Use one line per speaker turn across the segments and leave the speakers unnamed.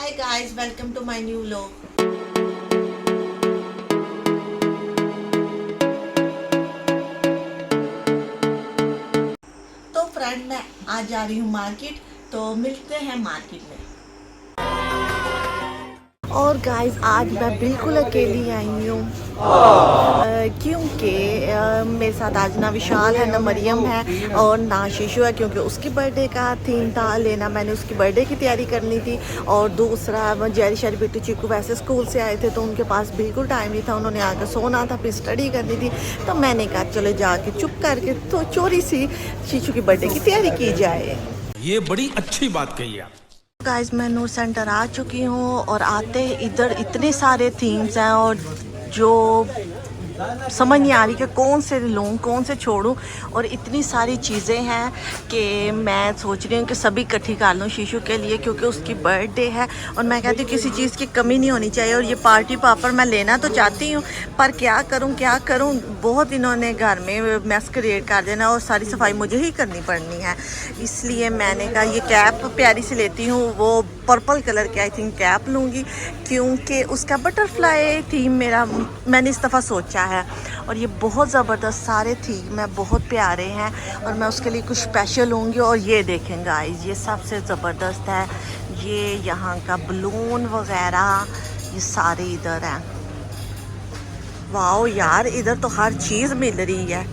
Hi guys, welcome to my new vlog. तो friend मैं आज जा रही हूँ मार्केट, तो मिलते हैं मार्केट में। और गाइस आज मैं बिल्कुल अकेली आई हूँ क्योंकि मेरे साथ आज ना विशाल है, ना मरियम है और ना शीशु है, क्योंकि उसकी बर्थडे का थीम था लेना। मैंने उसकी बर्थडे की तैयारी करनी थी और दूसरा जेरी शेरी बिट्टू चिक्कू वैसे स्कूल से आए थे तो उनके पास बिल्कुल टाइम नहीं था, उन्होंने आकर सोना था, फिर स्टडी करनी थी। तो मैंने कहा चलो जाके चुप करके तो चोरी सी शीशु की बर्थडे की तैयारी की जाए।
ये बड़ी अच्छी बात कही आप।
गाइस मैं नूर सेंटर आ चुकी हूँ और आते ही इधर इतने सारे थीम्स हैं और जो समझ नहीं आ रही कि कौन से लूँ कौन से छोड़ूं। और इतनी सारी चीज़ें हैं कि मैं सोच रही हूँ कि सभी इकट्ठी कर लूँ शीशु के लिए, क्योंकि उसकी बर्थडे है और मैं कहती हूँ किसी चीज़ की कमी नहीं होनी चाहिए। और ये पार्टी पापड़ मैं लेना तो चाहती हूँ, पर क्या करूँ। बहुत इन्होंने घर में मैस क्रिएट कर देना और सारी सफाई मुझे ही करनी पड़नी है। इसलिए मैंने कहा ये कैप प्यारी से लेती हूँ, वो पर्पल कलर की आई थिंक कैप लूँगी, क्योंकि उसका बटरफ्लाई थीम मेरा मैंने इस दफ़ा सोचा है। और ये बहुत ज़बरदस्त सारे थीम है, बहुत प्यारे हैं और मैं उसके लिए कुछ स्पेशल लूँगी। और ये देखें गाइस, ये सबसे ज़बरदस्त है, ये यहाँ का बलून वगैरह ये सारे इधर हैं। वाओ यार, इधर तो हर चीज़ मिल रही है,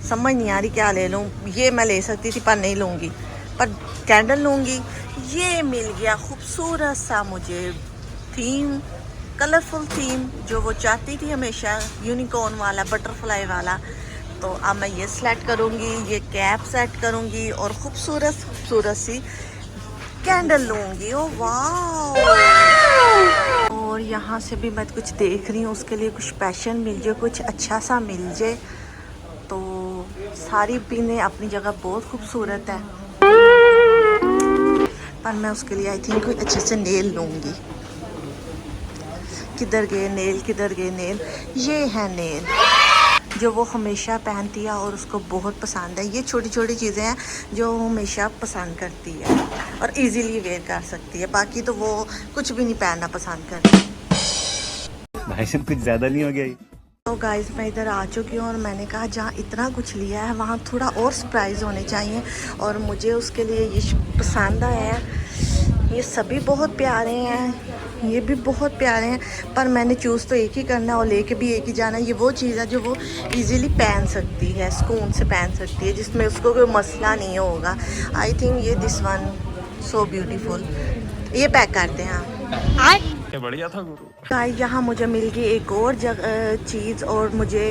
समझ नहीं आ रही क्या ले लूँ। ये मैं ले सकती थी पर नहीं लूँगी, पर कैंडल लूँगी। ये मिल गया खूबसूरत सा मुझे थीम, कलरफुल थीम जो वो चाहती थी हमेशा, यूनिकॉर्न वाला, बटरफ्लाई वाला। तो अब मैं ये सेलेक्ट करूँगी, ये कैप सेट करूँगी और खूबसूरत सी कैंडल लूँगी। ओ वाह! और यहाँ से भी मैं कुछ देख रही हूँ, उसके लिए कुछ स्पेशल मिल जाए, कुछ अच्छा सा मिल जाए। तो सारी पिने अपनी जगह बहुत खूबसूरत है, पर मैं उसके लिए आई थिंक कोई अच्छे से नेल लूँगी। किधर गए नेल? ये है नेल जो वो हमेशा पहनती है और उसको बहुत पसंद है। ये छोटी छोटी चीज़ें हैं जो वो हमेशा पसंद करती है और इजीली वेयर कर सकती है, बाकी तो वो कुछ भी नहीं पहनना पसंद करती।
भाई साहब कुछ ज़्यादा नहीं हो गया ये?
तो गाइस मैं इधर आ चुकी हूँ और मैंने कहा जहाँ इतना कुछ लिया है वहाँ थोड़ा और सरप्राइज़ होने चाहिए, और मुझे उसके लिए ये पसंद आया है। ये सभी बहुत प्यारे हैं, ये भी बहुत प्यारे हैं, पर मैंने चूज़ तो एक ही करना और लेके भी एक ही जाना। ये वो चीज़ है जो वो इजीली पहन सकती है, सुकून से पहन सकती है, जिसमें उसको कोई मसला नहीं होगा। आई थिंक ये दिस वन सो ब्यूटीफुल। ये पैक करते हैं आप।
क्या बढ़िया था गुरु।
गाइस यहाँ मुझे मिल गई एक और चीज़ और मुझे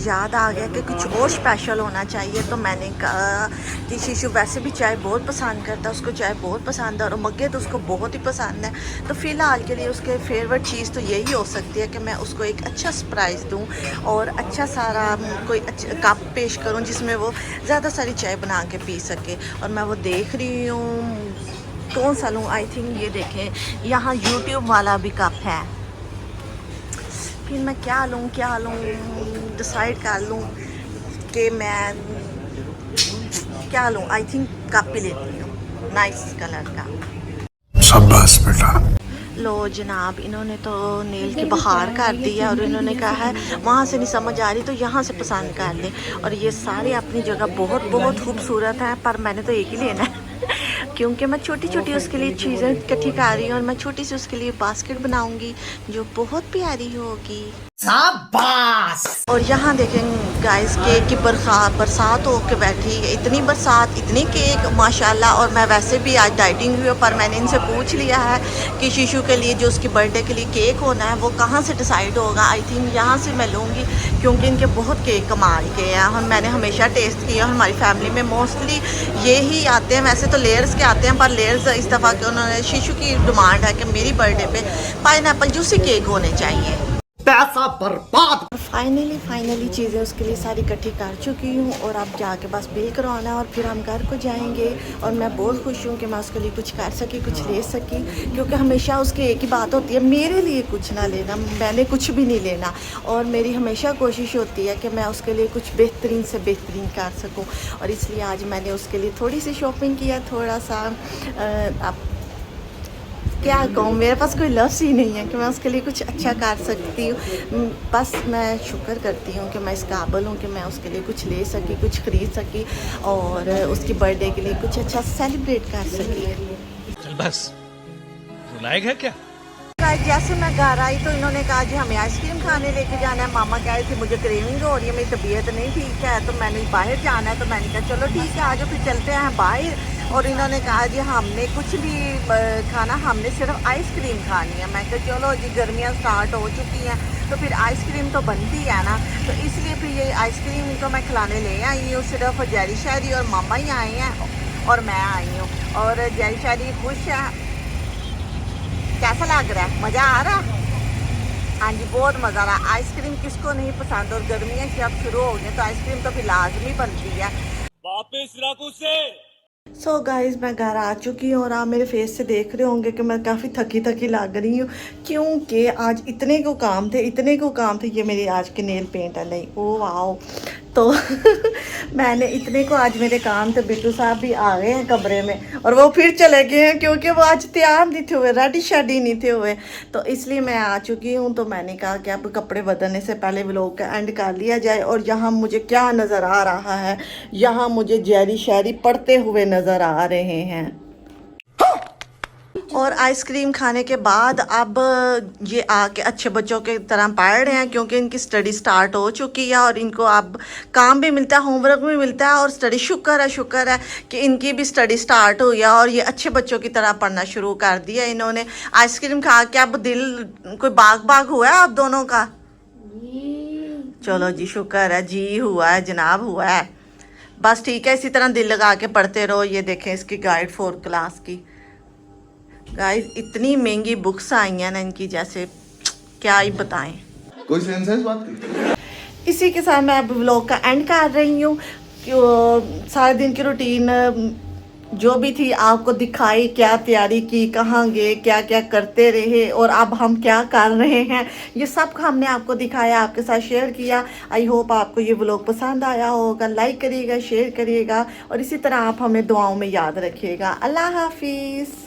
याद आ गया कि कुछ और स्पेशल होना चाहिए। तो मैंने कहा कि शीशु वैसे भी चाय बहुत पसंद करता है, उसको चाय बहुत पसंद है और मग्गे तो उसको बहुत ही पसंद है। तो फ़िलहाल के लिए उसके फेवरेट चीज़ तो यही हो सकती है कि मैं उसको एक अच्छा सरप्राइज़ दूँ और अच्छा सारा कोई अच्छा कप पेश करूँ जिसमें वो ज़्यादा सारी चाय बना के पी सके। और मैं वो देख रही हूँ कौन सा लूँ। आई थिंक ये देखें, यहाँ यूट्यूब वाला भी कप है। फिर मैं क्या लूँ डिसाइड कर लूँ कि मैं क्या लूँ। आई थिंक कप ही लेती हूँ, नाइस कलर का।
शाबाश बेटा।
लो जनाब, इन्होंने तो नेल की बहार कर दी है और इन्होंने कहा है वहाँ से नहीं समझ आ रही तो यहाँ से पसंद कर ले। और ये सारे अपनी जगह बहुत खूबसूरत हैं, पर मैंने तो एक ही लेना है क्योंकि मैं छोटी छोटी उसके लिए चीज़ें इकट्ठी कर रही हूँ और मैं छोटी सी उसके लिए बास्केट बनाऊंगी जो बहुत प्यारी होगी। शाबाश! और यहाँ देखें गाइस, केक की बरसात हो के बैठी है, इतनी बरसात, इतनी केक माशाल्लाह। और मैं वैसे भी आज डाइटिंग हुई हूँ, पर मैंने इनसे पूछ लिया है कि शीशु के लिए जो उसकी बर्थडे के लिए केक होना है वो कहाँ से डिसाइड होगा। आई थिंक यहाँ से मैं लूँगी, क्योंकि इनके बहुत केक कमाल के हैं और मैंने हमेशा टेस्ट किया। हमारी फैमिली में मोस्टली ये ही आते हैं, वैसे तो लेयर्स के आते हैं, पर लेयर्स इस दफ़ा के उन्होंने शीशु की डिमांड है कि मेरी बर्थडे पे पाइनएप्पल जूसी केक होने चाहिए।
पैसा बर्बाद।
फाइनली चीज़ें उसके लिए सारी इकट्ठी कर चुकी हूँ और अब जाके बस बिल करवाना है और फिर हम घर को जाएंगे। और मैं बहुत खुश हूँ कि मैं उसके लिए कुछ कर सकी, कुछ ले सकी, क्योंकि हमेशा उसकी एक ही बात होती है, मेरे लिए कुछ ना लेना, मैंने कुछ भी नहीं लेना। और मेरी हमेशा कोशिश होती है कि मैं उसके लिए कुछ बेहतरीन से बेहतरीन कर सकूँ। और इसलिए आज मैंने उसके लिए थोड़ी सी शॉपिंग किया, थोड़ा सा क्या कहूँ, मेरे पास कोई लफ्ज़ ही नहीं है कि मैं उसके लिए कुछ अच्छा कर सकती हूँ। बस मैं शुक्र करती हूँ कि मैं इस काबिल हूँ कि मैं उसके लिए कुछ ले सकी, कुछ ख़रीद सकी और उसकी बर्थडे के लिए कुछ अच्छा सेलिब्रेट कर सकी।
चल बस, रुलाएग है क्या?
जैसे मैं घर आई तो इन्होंने कहा जी हमें आइसक्रीम खाने लेके जाना है। मामा कह रहे थे मुझे क्रेविंग हो रही है, मेरी तबीयत नहीं ठीक है, तो मैंने बाहर जाना है। तो मैंने कहा चलो ठीक है, आज फिर चलते हैं बाहर। और इन्होंने कहा जी हमने कुछ भी खाना, हमने सिर्फ आइसक्रीम खानी है। मैं कहा चलो जी गर्मियाँ स्टार्ट हो चुकी हैं तो फिर आइसक्रीम तो बनती है ना, तो इसलिए फिर ये आइसक्रीम तो मैं खिलाने ले आई हूँ। सिर्फ जैरी शायरी और मामा ही आए हैं और मैं आई हूँ। और जैरी शायरी खुश है। कैसा लग रहा है? मज़ा आ रहा है? हाँ जी, बहुत मज़ा आ रहा है। आइसक्रीम किसको नहीं पसंद, और गर्मियाँ जब शुरू हो गई तो आइसक्रीम तो फिर लाजमी बनती है। वापस रखो से। सो गाइस, मैं घर आ चुकी हूँ और आप मेरे फेस से देख रहे होंगे कि मैं काफ़ी थकी थकी लग रही हूँ, क्योंकि आज इतने को काम थे। ये मेरी आज के नेल पेंट है, नहीं ओ वाओ। तो मैंने इतने को आज मेरे काम थे। बिट्टू साहब भी आ गए हैं कमरे में और वो फिर चले गए हैं क्योंकि वो आज तैयार नहीं थे हुए, रेडी शेडी नहीं थे हुए। तो इसलिए मैं आ चुकी हूँ। तो मैंने कहा कि अब कपड़े बदलने से पहले व्लॉग का एंड कर लिया जाए। और यहाँ मुझे क्या नज़र आ रहा है, यहाँ मुझे जैरी शायरी पढ़ते हुए नज़र आ रहे हैं। और आइसक्रीम खाने के बाद अब ये आके अच्छे बच्चों की तरह पढ़ रहे हैं, क्योंकि इनकी स्टडी स्टार्ट हो चुकी है और इनको अब काम भी मिलता है, होमवर्क भी मिलता है और स्टडी। शुक्र है कि इनकी भी स्टडी स्टार्ट हुई है और ये अच्छे बच्चों की तरह पढ़ना शुरू कर दिया इन्होंने। आइसक्रीम खा के अब दिल कोई बाग हुआ है आप दोनों का? चलो जी, शुक्र है जी, हुआ है जनाब, हुआ है। बस ठीक है, इसी तरह दिल लगा के पढ़ते रहो। ये देखें इसकी गाइड 4 क्लास की। गाइस इतनी महंगी बुक्स आई हैं ना इनकी, जैसे क्या ही बताएं।
कोई सेंस है इस बात की?
इसी के साथ मैं अब व्लॉग का एंड कर रही हूँ। सारे दिन की रूटीन जो भी थी आपको दिखाई, क्या तैयारी की, कहाँ गए, क्या क्या करते रहे और अब हम क्या कर रहे हैं, ये सब हमने आपको दिखाया, आपके साथ शेयर किया। आई होप आपको ये व्लॉग पसंद आया होगा। लाइक करिएगा, शेयर करिएगा और इसी तरह आप हमें दुआओं में याद रखिएगा। अल्लाह हाफिज़।